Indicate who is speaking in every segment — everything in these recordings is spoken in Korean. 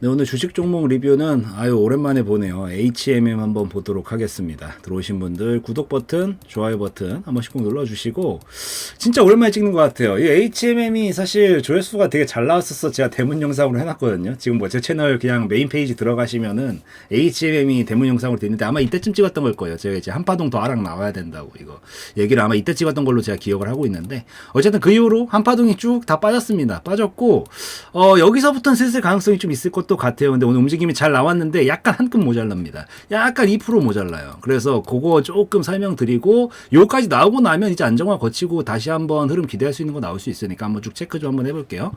Speaker 1: 네, 오늘 주식 종목 리뷰는 오랜만에 보네요. HMM 한번 보도록 하겠습니다. 들어오신 분들 구독 버튼, 좋아요 버튼 한 번씩 꼭 눌러주시고 진짜 오랜만에 찍는 것 같아요. 이 HMM이 사실 조회수가 되게 잘 나왔었어. 제가 대문 영상으로 해놨거든요. 지금 뭐 제 채널 그냥 메인 페이지 들어가시면은 HMM이 대문 영상으로 되어 있는데 아마 이때쯤 찍었던 걸 거예요. 제가 이제 한파동 더 하락 나와야 된다고 이거 얘기를 아마 이때 찍었던 걸로 제가 기억을 하고 있는데 어쨌든 그 이후로 한파동이 쭉 다 빠졌습니다. 빠졌고 여기서부터는 슬슬 가능성이 좀 있을 것도 같아요. 근데 오늘 움직임이 잘 나왔는데 약간 한 끗 모자랍니다. 약간 2% 모자라요. 그래서 그거 조금 설명드리고 요까지 나오고 나면 이제 안정화 거치고 다시 한번 흐름 기대할 수 있는 거 나올 수 있으니까 한번 쭉 체크 좀 한번 해볼게요.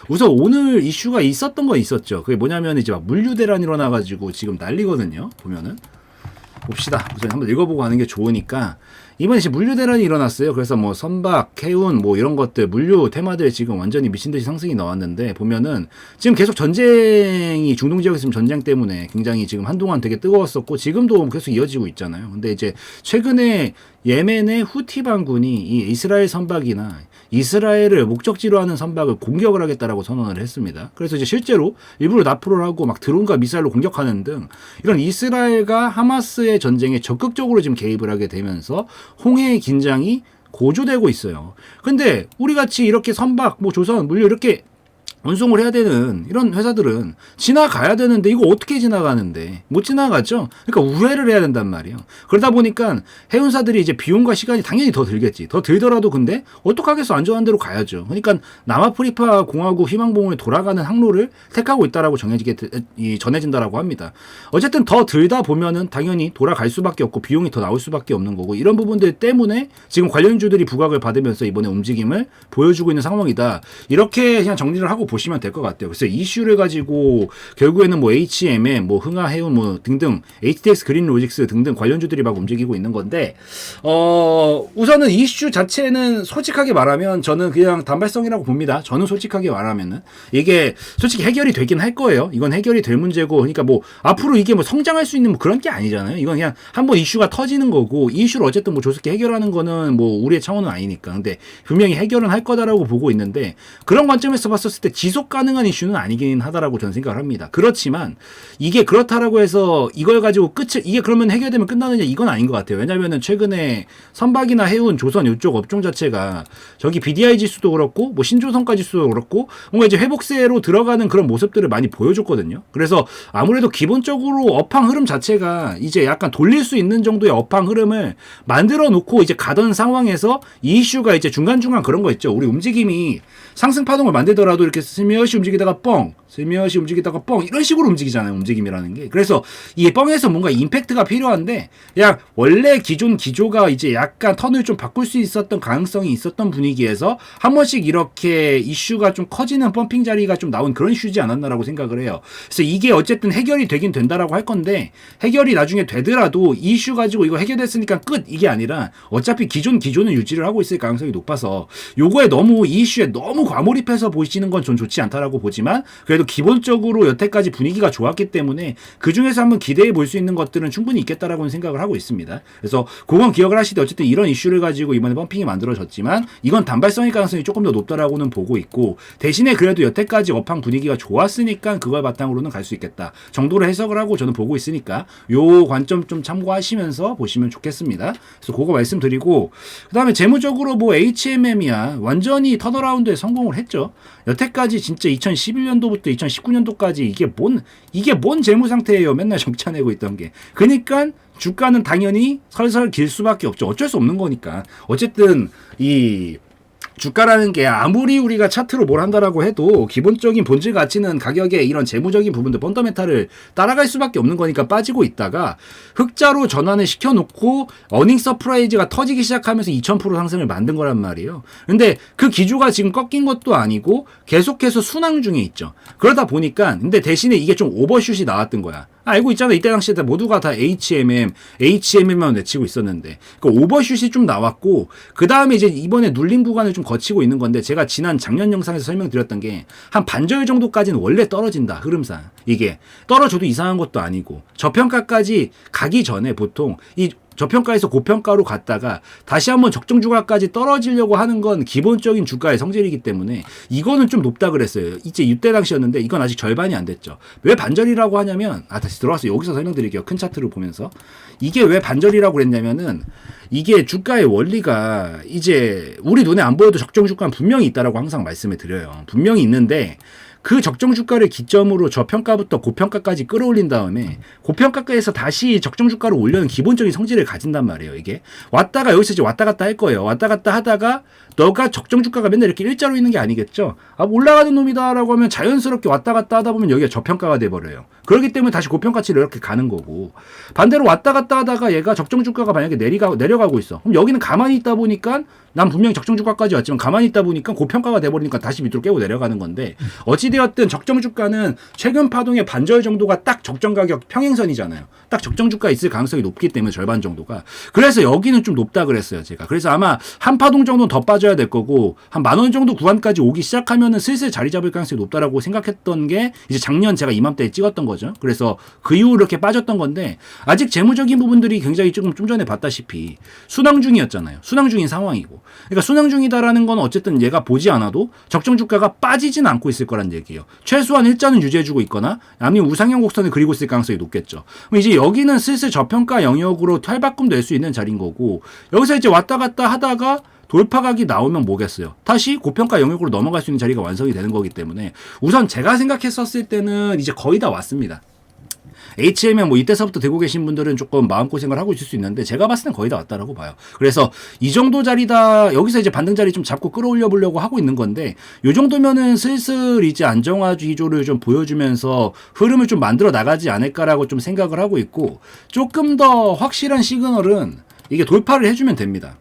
Speaker 1: 우선 오늘 이슈가 있었던 거 있었죠. 그게 뭐냐면 이제 막 물류 대란 일어나가지고 지금 난리거든요. 보면은 봅시다. 우선 한번 읽어보고 하는 게 좋으니까 이번에 이제 물류 대란이 일어났어요. 그래서 뭐 선박, 해운 뭐 이런 것들 물류 테마들 지금 완전히 미친 듯이 상승이 나왔는데 보면은 지금 계속 전쟁이 중동 지역에 있으면 전쟁 때문에 굉장히 지금 한동안 되게 뜨거웠었고 지금도 계속 이어지고 있잖아요. 근데 이제 최근에 예멘의 후티 반군이 이 이스라엘 선박이나 이스라엘을 목적지로 하는 선박을 공격을 하겠다라고 선언을 했습니다. 그래서 이제 실제로 일부러 납포를 하고 막 드론과 미사일로 공격하는 등 이런 이스라엘과 하마스의 전쟁에 적극적으로 지금 개입을 하게 되면서 홍해의 긴장이 고조되고 있어요. 근데 우리 같이 이렇게 선박, 뭐 조선, 물류 이렇게 운송을 해야 되는 이런 회사들은 지나가야 되는데 이거 어떻게 지나가는데 못 지나가죠. 그러니까 우회를 해야 된단 말이에요. 그러다 보니까 해운사들이 이제 비용과 시간이 당연히 더 들겠지. 더 들더라도 근데 어떡하겠어. 안전한 데로 가야죠. 그러니까 남아프리카 공화국 희망봉을 돌아가는 항로를 택하고 있다라고 전해진다라고 합니다. 어쨌든 더 들다 보면은 당연히 돌아갈 수밖에 없고 비용이 더 나올 수밖에 없는 거고 이런 부분들 때문에 지금 관련주들이 부각을 받으면서 이번에 움직임을 보여주고 있는 상황이다. 이렇게 그냥 정리를 하고 보시면 될 것 같아요. 그래서 이슈를 가지고 결국에는 뭐 HMM, 뭐 흥하해운 뭐 등등 HTX 그린로직스 등등 관련주들이 막 움직이고 있는 건데 우선은 이슈 자체는 솔직하게 말하면 저는 그냥 단발성이라고 봅니다. 저는 솔직하게 말하면은 이게 솔직히 해결이 되긴 할 거예요. 이건 해결이 될 문제고 그러니까 뭐 앞으로 이게 뭐 성장할 수 있는 뭐 그런 게 아니잖아요. 이건 그냥 한번 이슈가 터지는 거고 이 이슈를 어쨌든 뭐 조속히 해결하는 거는 뭐 우리의 차원은 아니니까. 근데 분명히 해결은 할 거다라고 보고 있는데 그런 관점에서 봤었을 때 지속 가능한 이슈는 아니긴 하다라고 저는 생각을 합니다. 그렇지만 이게 그렇다라고 해서 이걸 가지고 이게 그러면 해결되면 끝나느냐 이건 아닌 것 같아요. 왜냐면은 최근에 선박이나 해운, 조선 이쪽 업종 자체가 저기 BDI 지수도 그렇고 뭐 신조선가 지수도 그렇고 뭔가 이제 회복세로 들어가는 그런 모습들을 많이 보여줬거든요. 그래서 아무래도 기본적으로 업황 흐름 자체가 이제 약간 돌릴 수 있는 정도의 업황 흐름을 만들어 놓고 이제 가던 상황에서 이 이슈가 이제 중간중간 그런 거 있죠. 우리 움직임이 상승 파동을 만들더라도 이렇게 스며시 움직이다가 뻥, 스며시 움직이다가 뻥 이런 식으로 움직이잖아요. 움직임이라는 게. 그래서 이 뻥에서 뭔가 임팩트가 필요한데 그냥 원래 기존 기조가 이제 약간 턴을 좀 바꿀 수 있었던 가능성이 있었던 분위기에서 한 번씩 이렇게 이슈가 좀 커지는 펌핑 자리가 좀 나온 그런 이슈지 않았나라고 생각을 해요. 그래서 이게 어쨌든 해결이 되긴 된다라고 할 건데 해결이 나중에 되더라도 이 이슈 가지고 이거 해결됐으니까 끝 이게 아니라 어차피 기존은 유지를 하고 있을 가능성이 높아서 요거에 너무 이 이슈에 너무 과몰입해서 보시는 건 좀 좋지 않다라고 보지만 그래도 기본적으로 여태까지 분위기가 좋았기 때문에 그 중에서 한번 기대해 볼 수 있는 것들은 충분히 있겠다라고 생각을 하고 있습니다. 그래서 그건 기억을 하시되 어쨌든 이런 이슈를 가지고 이번에 펌핑이 만들어졌지만 이건 단발성일 가능성이 조금 더 높다라고는 보고 있고 대신에 그래도 여태까지 업황 분위기가 좋았으니까 그걸 바탕으로는 갈 수 있겠다 정도로 해석을 하고 저는 보고 있으니까 요 관점 좀 참고하시면서 보시면 좋겠습니다. 그래서 그거 말씀드리고 그 다음에 재무적으로 뭐 HMM이야 완전히 턴어라운드에 성공을 했죠. 여태까지 진짜 2011년도부터 2019년도까지 이게 뭔 재무 상태예요. 맨날 적자 내고 있던 게. 그러니까 주가는 당연히 설설 길 수밖에 없죠. 어쩔 수 없는 거니까. 어쨌든 이 주가라는 게 아무리 우리가 차트로 뭘 한다라고 해도 기본적인 본질 가치는 가격의 이런 재무적인 부분들 펀더멘탈을 따라갈 수밖에 없는 거니까 빠지고 있다가 흑자로 전환을 시켜놓고 어닝 서프라이즈가 터지기 시작하면서 2000% 상승을 만든 거란 말이에요. 근데 그 기조가 지금 꺾인 것도 아니고 계속해서 순항 중에 있죠. 그러다 보니까 근데 대신에 이게 좀 오버슛이 나왔던 거야. 알고 있잖아. 이때 당시에 모두가 다 HMM만 외치고 있었는데. 그 오버슛이 좀 나왔고, 그 다음에 이제 이번에 눌림 구간을 좀 거치고 있는 건데, 제가 작년 영상에서 설명드렸던 게, 한 반절 정도까지는 원래 떨어진다, 흐름상. 이게 떨어져도 이상한 것도 아니고 저평가까지 가기 전에 보통 이 저평가에서 고평가로 갔다가 다시 한번 적정 주가까지 떨어지려고 하는 건 기본적인 주가의 성질이기 때문에 이거는 좀 높다 그랬어요. 이제 이때 당시였는데 이건 아직 절반이 안 됐죠. 왜 반절이라고 하냐면 다시 들어와서 여기서 설명드릴게요. 큰 차트를 보면서 이게 왜 반절이라고 그랬냐면은 이게 주가의 원리가 이제 우리 눈에 안 보여도 적정 주가는 분명히 있다라고 항상 말씀을 드려요. 분명히 있는데 그 적정 주가를 기점으로 저평가부터 고평가까지 끌어올린 다음에 고평가에서 다시 적정 주가를 올려는 기본적인 성질을 가진단 말이에요. 이게 왔다가 여기서 이제 왔다 갔다 할 거예요. 왔다 갔다 하다가 너가 적정 주가가 맨날 이렇게 일자로 있는 게 아니겠죠. 올라가는 놈이다라고 하면 자연스럽게 왔다 갔다 하다 보면 여기가 저평가가 돼버려요. 그렇기 때문에 다시 고평가치로 이렇게 가는 거고 반대로 왔다 갔다 하다가 얘가 적정 주가가 만약에 내려가고 있어. 그럼 여기는 가만히 있다 보니까 난 분명히 적정 주가까지 왔지만 가만히 있다 보니까 고평가가 돼버리니까 다시 밑으로 깨고 내려가는 건데 어찌되었든 적정 주가는 최근 파동의 반절 정도가 딱 적정 가격 평행선이잖아요. 딱 적정 주가 있을 가능성이 높기 때문에 절반 정도가. 그래서 여기는 좀 높다 그랬어요, 제가. 그래서 아마 한 파동 정도는 더 빠져야 될 거고 한 10,000원 정도 구간까지 오기 시작하면은 슬슬 자리 잡을 가능성이 높다라고 생각했던 게 이제 작년 제가 이맘때에 찍었던 거죠. 그래서 그 이후로 이렇게 빠졌던 건데 아직 재무적인 부분들이 굉장히 좀 전에 봤다시피 순항 중이었잖아요. 순항 중인 상황이고. 그러니까 순항 중이다라는 건 어쨌든 얘가 보지 않아도 적정 주가가 빠지진 않고 있을 거란 얘기예요. 최소한 일자는 유지해주고 있거나 아니면 우상향 곡선을 그리고 있을 가능성이 높겠죠. 그럼 이제 여기는 슬슬 저평가 영역으로 탈바꿈 될 수 있는 자리인 거고 여기서 이제 왔다 갔다 하다가 돌파각이 나오면 뭐겠어요? 다시 고평가 영역으로 넘어갈 수 있는 자리가 완성이 되는 거기 때문에 우선 제가 생각했었을 때는 이제 거의 다 왔습니다. HM에 뭐 이때서부터 들고 계신 분들은 조금 마음고생을 하고 있을 수 있는데 제가 봤을 땐 거의 다 왔다라고 봐요. 그래서 이 정도 자리다 여기서 이제 반등 자리 좀 잡고 끌어올려 보려고 하고 있는 건데 요 정도면은 슬슬 이제 안정화 기조를 좀 보여주면서 흐름을 좀 만들어 나가지 않을까라고 좀 생각을 하고 있고 조금 더 확실한 시그널은 이게 돌파를 해주면 됩니다.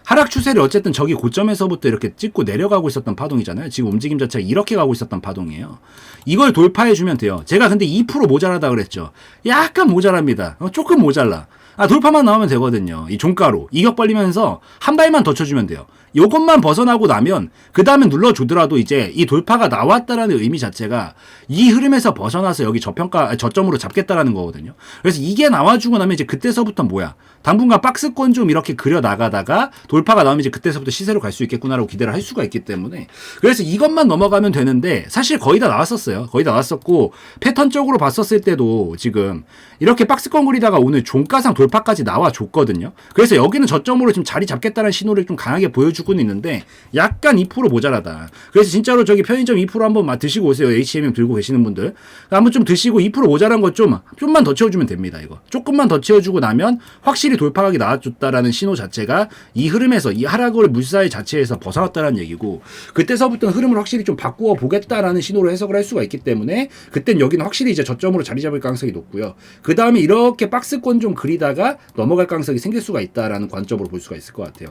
Speaker 1: 하락 추세를 어쨌든 저기 고점에서부터 이렇게 찍고 내려가고 있었던 파동이잖아요. 지금 움직임 자체가 이렇게 가고 있었던 파동이에요. 이걸 돌파해주면 돼요. 제가 근데 2% 모자라다 그랬죠. 약간 모자랍니다. 조금 모자라. 돌파만 나오면 되거든요. 이 종가로 이격 벌리면서 한 발만 더 쳐주면 돼요. 요것만 벗어나고 나면 그 다음에 눌러주더라도 이제 이 돌파가 나왔다라는 의미 자체가 이 흐름에서 벗어나서 여기 저점으로 잡겠다라는 거거든요. 그래서 이게 나와주고 나면 이제 그때서부터 뭐야? 당분간 박스권 좀 이렇게 그려 나가다가 돌파가 나오면 이제 그때서부터 시세로 갈 수 있겠구나라고 기대를 할 수가 있기 때문에 그래서 이것만 넘어가면 되는데 사실 거의 다 나왔었어요. 거의 다 나왔었고 패턴적으로 봤었을 때도 지금 이렇게 박스권 그리다가 오늘 종가상 돌파까지 나와줬거든요. 그래서 여기는 저점으로 지금 자리 잡겠다는 신호를 좀 강하게 보여주고는 있는데 약간 2% 모자라다. 그래서 진짜로 저기 편의점 2% 한번 드시고 오세요. HMM 들고 계시는 분들 한번 좀 드시고 2% 모자란 거 좀만 더 채워주면 됩니다. 이거 조금만 더 채워주고 나면 확실히 돌파각이 나와줬다라는 신호 자체가 이 흐름에서 이 하락을 물사의 자체에서 벗어났다는 얘기고 그때서부터는 흐름을 확실히 좀 바꾸어 보겠다라는 신호로 해석을 할 수가 있기 때문에 그땐 여기는 확실히 이제 저점으로 자리 잡을 가능성이 높고요. 그 다음에 이렇게 박스권 좀 그리다가 넘어갈 가능성이 생길 수가 있다라는 관점으로 볼 수가 있을 것 같아요.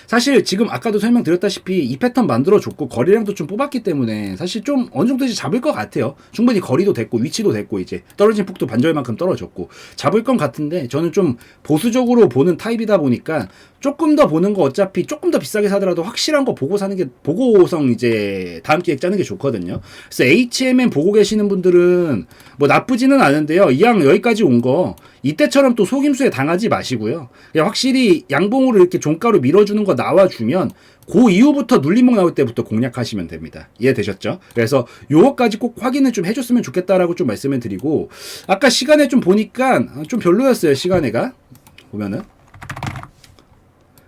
Speaker 1: 사실 지금 아까도 설명드렸다시피 이 패턴 만들어줬고 거리량도 좀 뽑았기 때문에 사실 좀 어느 정도 이제 잡을 것 같아요. 충분히 거리도 됐고 위치도 됐고 이제 떨어진 폭도 반절만큼 떨어졌고 잡을 것 같은데 저는 좀 보수적으로 보는 타입이다 보니까 조금 더 보는 거 어차피 조금 더 비싸게 사더라도 확실한 거 보고 사는 게 보고성 이제 다음 기획 짜는 게 좋거든요. 그래서 HMM 보고 계시는 분들은 뭐 나쁘지는 않은데요. 이왕 여기까지 온 거 이때처럼 또 속임수에 당하지 마시고요. 그냥 확실히 양봉으로 이렇게 종가로 밀어주는 거 나와주면 그 이후부터 눌림목 나올 때부터 공략하시면 됩니다. 이해되셨죠? 그래서 요거까지 꼭 확인을 좀 해줬으면 좋겠다라고 좀 말씀을 드리고 아까 시간에 좀 보니까 좀 별로였어요. 시간에가 보면은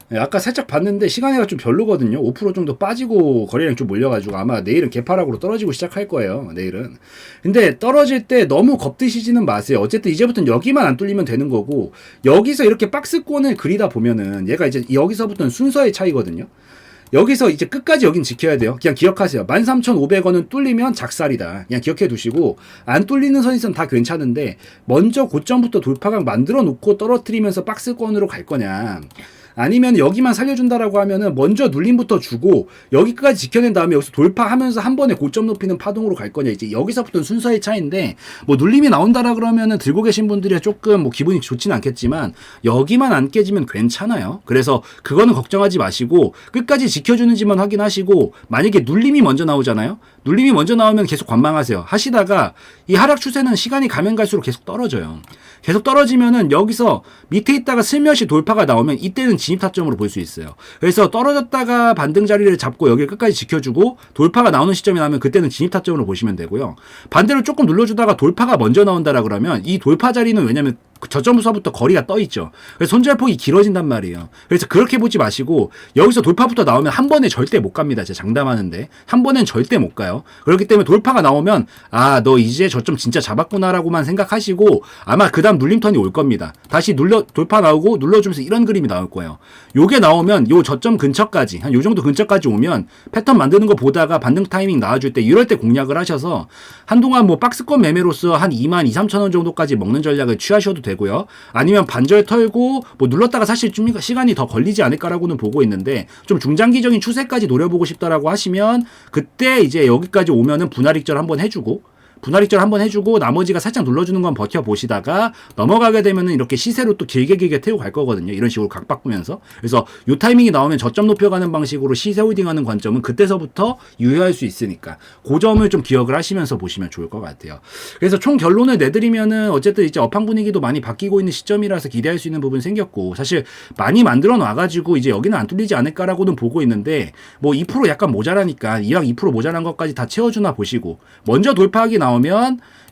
Speaker 1: 아까 살짝 봤는데 시간에가 좀 별로거든요. 5% 정도 빠지고 거래량 좀 몰려가지고 아마 내일은 개파락으로 떨어지고 시작할 거예요. 내일은. 근데 떨어질 때 너무 겁드시지는 마세요. 어쨌든 이제부터는 여기만 안 뚫리면 되는 거고 여기서 이렇게 박스권을 그리다 보면은 얘가 이제 여기서부터는 순서의 차이거든요. 여기서 이제 끝까지 여긴 지켜야 돼요. 그냥 기억하세요. 13,500원은 뚫리면 작살이다. 그냥 기억해 두시고 안 뚫리는 선에서는 다 괜찮은데 먼저 고점부터 돌파각 만들어 놓고 떨어뜨리면서 박스권으로 갈 거냐 아니면 여기만 살려준다라고 하면은 먼저 눌림부터 주고 여기까지 지켜낸 다음에 여기서 돌파하면서 한 번에 고점 높이는 파동으로 갈 거냐 이제 여기서부터는 순서의 차이인데 뭐 눌림이 나온다라 그러면은 들고 계신 분들이 조금 뭐 기분이 좋지는 않겠지만 여기만 안 깨지면 괜찮아요. 그래서 그거는 걱정하지 마시고 끝까지 지켜주는지만 확인하시고 만약에 눌림이 먼저 나오잖아요. 눌림이 먼저 나오면 계속 관망하세요. 하시다가 이 하락 추세는 시간이 가면 갈수록 계속 떨어져요. 계속 떨어지면은 여기서 밑에 있다가 슬며시 돌파가 나오면 이때는 진입 타점으로 볼 수 있어요. 그래서 떨어졌다가 반등 자리를 잡고 여기를 끝까지 지켜주고 돌파가 나오는 시점이 나면 그때는 진입 타점으로 보시면 되고요. 반대로 조금 눌러주다가 돌파가 먼저 나온다라 그러면 이 돌파 자리는 왜냐면 저점부서부터 거리가 떠 있죠. 그래서 손절폭이 길어진단 말이에요. 그래서 그렇게 보지 마시고 여기서 돌파부터 나오면 한 번에 절대 못 갑니다. 제가 장담하는데 한 번엔 절대 못 가요. 그렇기 때문에 돌파가 나오면 아, 너 이제 저점 진짜 잡았구나라고만 생각하시고 아마 그 다음 눌림턴이 올 겁니다. 다시 돌파 나오고 눌러주면서 이런 그림이 나올 거예요. 요게 나오면 요 저점 근처까지 한 요 정도 근처까지 오면 패턴 만드는 거 보다가 반등 타이밍 나와줄 때 이럴 때 공략을 하셔서 한동안 뭐 박스권 매매로서 한 2만 2, 3천 원 정도까지 먹는 전략을 취하셔도 되고요. 아니면 반절 털고 뭐 눌렀다가 사실 좀 시간이 더 걸리지 않을까라고는 보고 있는데 좀 중장기적인 추세까지 노려보고 싶다라고 하시면 그때 이제 여기까지 오면은 분할익절 한번 해주고 나머지가 살짝 눌러주는 건 버텨보시다가 넘어가게 되면은 이렇게 시세로 또 길게 태우고 갈 거거든요. 이런 식으로 각 바꾸면서. 그래서 요 타이밍이 나오면 저점 높여가는 방식으로 시세 홀딩하는 관점은 그때서부터 유효할 수 있으니까 그 점을 좀 기억을 하시면서 보시면 좋을 것 같아요. 그래서 총 결론을 내드리면은 어쨌든 이제 업황 분위기도 많이 바뀌고 있는 시점이라서 기대할 수 있는 부분 생겼고 사실 많이 만들어 놔가지고 이제 여기는 안 뚫리지 않을까라고는 보고 있는데 뭐 2% 약간 모자라니까 2랑 2% 모자란 것까지 다 채워주나 보시고 먼저 돌파하기 나오면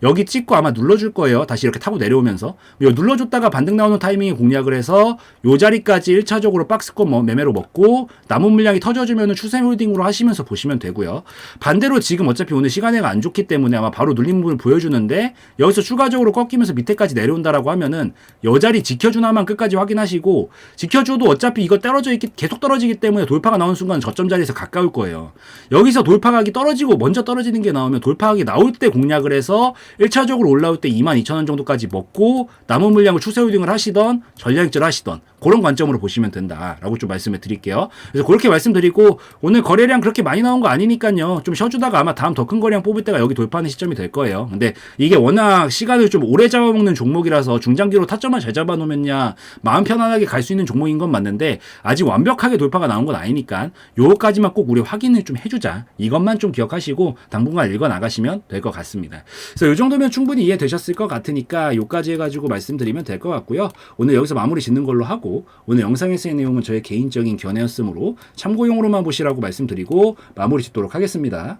Speaker 1: 여기 찍고 아마 눌러줄 거예요. 다시 이렇게 타고 내려오면서 눌러줬다가 반등 나오는 타이밍에 공략을 해서 요 자리까지 1차적으로 박스권 매매로 먹고 남은 물량이 터져주면 추세 홀딩으로 하시면서 보시면 되고요. 반대로 지금 어차피 오늘 시간대가 안 좋기 때문에 아마 바로 눌림 부분을 보여주는데 여기서 추가적으로 꺾이면서 밑에까지 내려온다라고 하면은 요 자리 지켜주나만 끝까지 확인하시고 지켜줘도 어차피 이거 계속 떨어지기 때문에 돌파가 나오는 순간 저점 자리에서 가까울 거예요. 여기서 돌파각이 떨어지고 먼저 떨어지는 게 나오면 돌파각이 나올 때 공략을 해서 1차적으로 올라올 때 22,000원 정도까지 먹고 남은 물량을 추세 홀딩을 하시던 전략익절 하시던 그런 관점으로 보시면 된다라고 좀 말씀을 드릴게요. 그래서 그렇게 말씀드리고 오늘 거래량 그렇게 많이 나온 거 아니니까요. 좀 쉬어주다가 아마 다음 더 큰 거래량 뽑을 때가 여기 돌파하는 시점이 될 거예요. 근데 이게 워낙 시간을 좀 오래 잡아먹는 종목이라서 중장기로 타점만 잘 잡아놓으면야 마음 편안하게 갈 수 있는 종목인 건 맞는데 아직 완벽하게 돌파가 나온 건 아니니까 요거까지만 꼭 우리 확인을 좀 해주자. 이것만 좀 기억하시고 당분간 읽어 나가시면 될 것 같습니다. 그래서 요 정도면 충분히 이해되셨을 것 같으니까 요까지 해가지고 말씀드리면 될 것 같고요. 오늘 여기서 마무리 짓는 걸로 하고 오늘 영상에서의 내용은 저의 개인적인 견해였으므로 참고용으로만 보시라고 말씀드리고 마무리 짓도록 하겠습니다.